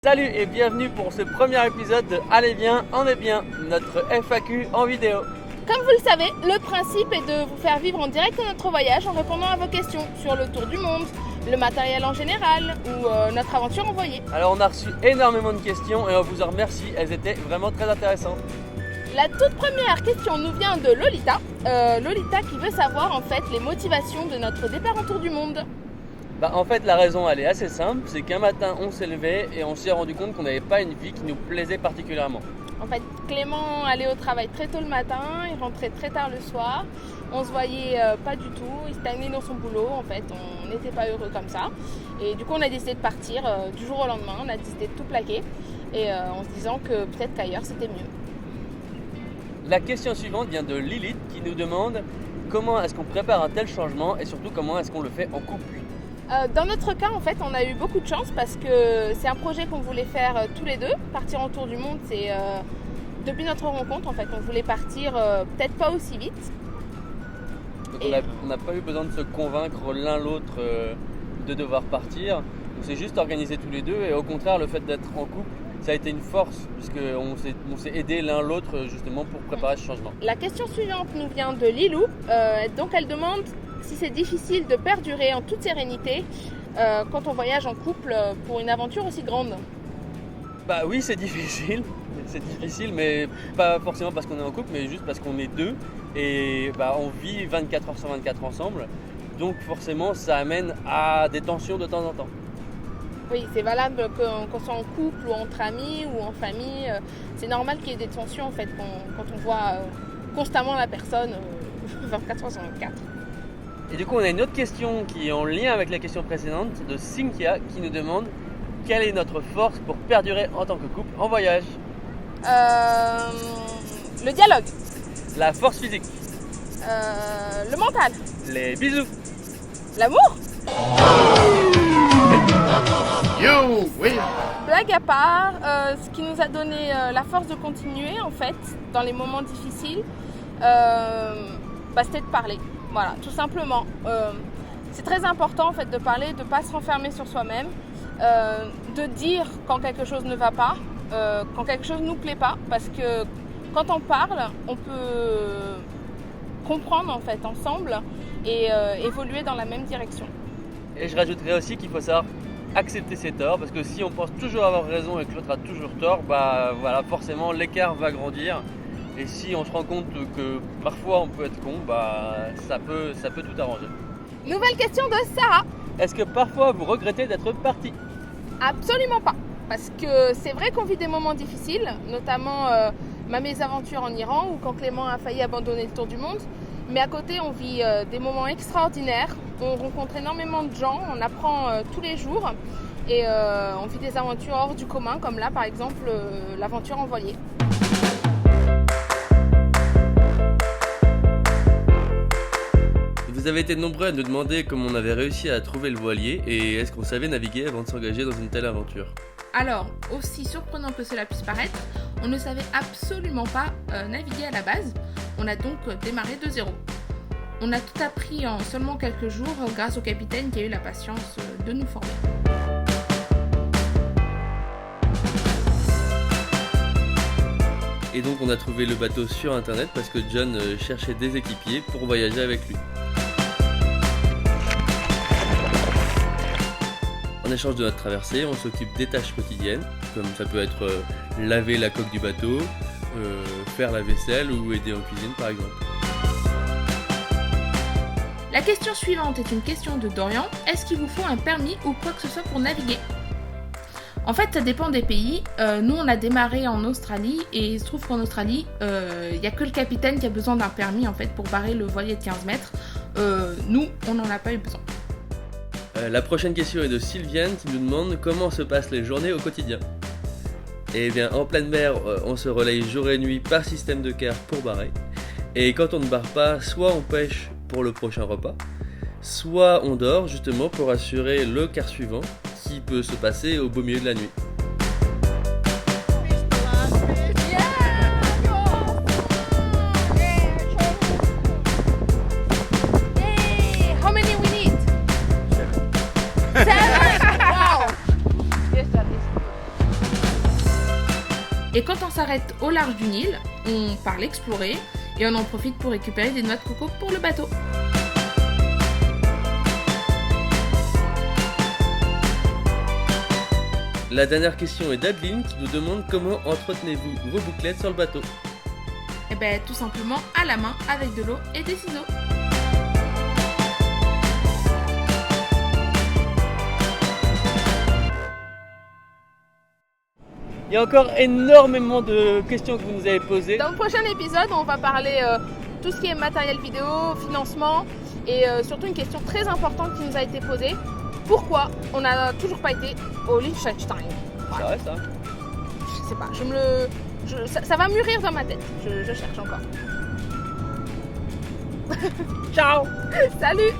Salut et bienvenue pour ce premier épisode de Allez bien, on est bien, notre FAQ en vidéo. Comme vous le savez, le principe est de vous faire vivre en direct notre voyage en répondant à vos questions sur le tour du monde, le matériel en général ou notre aventure envoyée. Alors on a reçu énormément de questions et on vous en remercie, elles étaient vraiment très intéressantes. La toute première question nous vient de Lolita. Lolita qui veut savoir en fait les motivations de notre départ en tour du monde. En fait la raison elle est assez simple, c'est qu'un matin on s'est levé et on s'est rendu compte qu'on n'avait pas une vie qui nous plaisait particulièrement. En fait, Clément allait au travail très tôt le matin, il rentrait très tard le soir. On se voyait pas du tout, il stagnait dans son boulot. En fait, on n'était pas heureux comme ça. Et du coup, on a décidé de partir du jour au lendemain. On a décidé de tout plaquer et en se disant que peut-être qu'ailleurs c'était mieux. La question suivante vient de Lilith qui nous demande comment est-ce qu'on prépare un tel changement et surtout comment est-ce qu'on le fait en couple. Dans notre cas, en fait, on a eu beaucoup de chance parce que c'est un projet qu'on voulait faire tous les deux. Partir en tour du monde, c'est depuis notre rencontre, en fait, on voulait partir peut-être pas aussi vite. Donc on n'a pas eu besoin de se convaincre l'un l'autre de devoir partir. On s'est juste organisé tous les deux et au contraire, le fait d'être en couple, ça a été une force puisqu'on s'est aidé l'un l'autre justement pour préparer ce changement. La question suivante nous vient de Lilou. Donc elle demande si c'est difficile de perdurer en toute sérénité quand on voyage en couple pour une aventure aussi grande. Bah oui, c'est difficile. C'est difficile, mais pas forcément parce qu'on est en couple, mais juste parce qu'on est deux et on vit 24 heures sur 24 ensemble. Donc forcément, ça amène à des tensions de temps en temps. Oui, c'est valable qu'on soit en couple ou entre amis ou en famille. C'est normal qu'il y ait des tensions en fait quand on voit constamment la personne 24 heures sur 24. Et du coup, on a une autre question qui est en lien avec la question précédente de Cynthia qui nous demande quelle est notre force pour perdurer en tant que couple en voyage. Le dialogue. La force physique. Le mental. Les bisous. L'amour. You, oui. Blague à part, ce qui nous a donné la force de continuer en fait dans les moments difficiles, c'était de parler. Voilà, tout simplement. C'est très important en fait de parler, de ne pas se renfermer sur soi-même, de dire quand quelque chose ne va pas, quand quelque chose ne nous plaît pas, parce que quand on parle, on peut comprendre en fait ensemble et évoluer dans la même direction. Et je rajouterais aussi qu'il faut savoir accepter ses torts, parce que si on pense toujours avoir raison et que l'autre a toujours tort, forcément l'écart va grandir. Et si on se rend compte que parfois on peut être con, ça peut tout arranger. Nouvelle question de Sarah. Est-ce que parfois vous regrettez d'être parti ? Absolument pas. Parce que c'est vrai qu'on vit des moments difficiles, notamment ma mésaventure en Iran ou quand Clément a failli abandonner le tour du monde. Mais à côté, on vit des moments extraordinaires. On rencontre énormément de gens, on apprend tous les jours. Et on vit des aventures hors du commun, comme là par exemple l'aventure envoyée. Vous avez été nombreux à nous demander comment on avait réussi à trouver le voilier et est-ce qu'on savait naviguer avant de s'engager dans une telle aventure. Alors, aussi surprenant que cela puisse paraître, on ne savait absolument pas naviguer à la base. On a donc démarré de zéro. On a tout appris en seulement quelques jours grâce au capitaine qui a eu la patience de nous former. Et donc on a trouvé le bateau sur internet parce que John cherchait des équipiers pour voyager avec lui. En échange de notre traversée, on s'occupe des tâches quotidiennes, comme ça peut être laver la coque du bateau, faire la vaisselle ou aider en cuisine par exemple. La question suivante est une question de Dorian. Est-ce qu'il vous faut un permis ou quoi que ce soit pour naviguer ? En fait, ça dépend des pays. Nous, on a démarré en Australie et il se trouve qu'en Australie, il n'y a que le capitaine qui a besoin d'un permis en fait, pour barrer le voilier de 15 mètres. Nous, on n'en a pas eu besoin. La prochaine question est de Sylviane qui nous demande comment se passent les journées au quotidien. Eh bien, en pleine mer, on se relaye jour et nuit par système de quart pour barrer. Et quand on ne barre pas, soit on pêche pour le prochain repas, soit on dort justement pour assurer le quart suivant qui peut se passer au beau milieu de la nuit. How many we need? 7. Wow. Yes, that is good. Et quand on s'arrête au large d'une île, on part l'explorer et on en profite pour récupérer des noix de coco pour le bateau. La dernière question est d'Adeline qui nous demande comment entretenez-vous vos bouclettes sur le bateau. Et bien tout simplement à la main avec de l'eau et des ciseaux. Il y a encore énormément de questions que vous nous avez posées. Dans le prochain épisode, on va parler tout ce qui est matériel vidéo, financement et surtout une question très importante qui nous a été posée. Pourquoi on n'a toujours pas été au Liechtenstein? C'est vrai ça? Je sais pas, ça va mûrir dans ma tête, je cherche encore. Ciao! Salut!